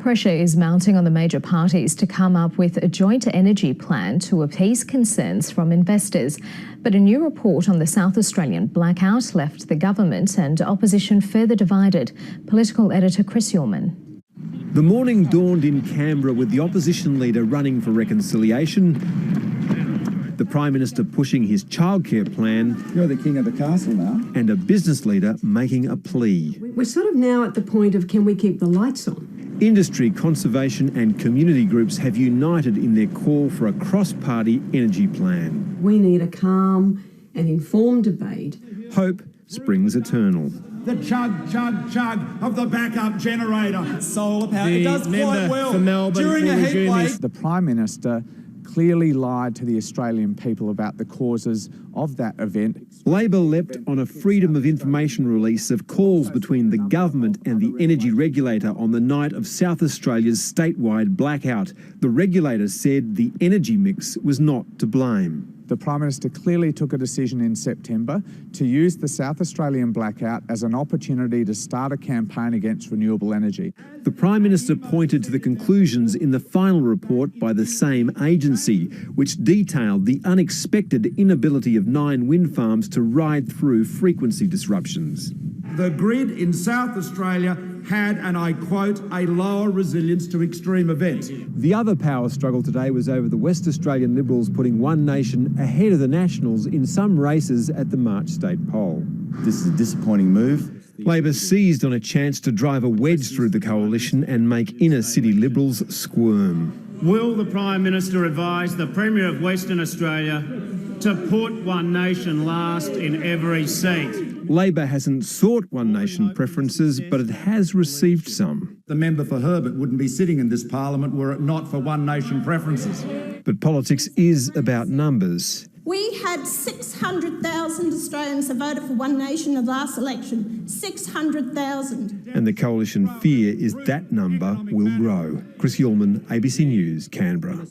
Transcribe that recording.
Pressure is mounting on the major parties to come up with a joint energy plan to appease concerns from investors. But a new report on the South Australian blackout left the government and opposition further divided. Political editor Chris Yorman. The morning dawned in Canberra with the opposition leader running for reconciliation, the Prime Minister pushing his childcare plan. You're the king of the castle now. And a business leader making a plea. We're sort of now at the point of, can we keep the lights on? Industry, conservation and community groups have united in their call for a cross-party energy plan. We need a calm and informed debate. Hope springs eternal. The chug, chug, chug of the backup generator. Solar power, it does quite well. During a heat wave. The Prime Minister clearly lied to the Australian people about the causes of that event. Labor leapt on a freedom of information release of calls between the government and the energy regulator on the night of South Australia's statewide blackout. The regulator said the energy mix was not to blame. The Prime Minister clearly took a decision in September to use the South Australian blackout as an opportunity to start a campaign against renewable energy. The Prime Minister pointed to the conclusions in the final report by the same agency, which detailed the unexpected inability of 9 wind farms to ride through frequency disruptions. The grid in South Australia had, and I quote, a lower resilience to extreme events. The other power struggle today was over the West Australian Liberals putting One Nation ahead of the Nationals in some races at the March state poll. This is a disappointing move. Labor seized on a chance to drive a wedge through the coalition and make inner-city Liberals squirm. Will the Prime Minister advise the Premier of Western Australia to put One Nation last in every seat? Labor hasn't sought One Nation preferences, but it has received some. The member for Herbert wouldn't be sitting in this parliament were it not for One Nation preferences. But politics is about numbers. We had 600,000 Australians who voted for One Nation in the last election. 600,000. And the coalition fear is that number will grow. Chris Yorman, ABC News, Canberra.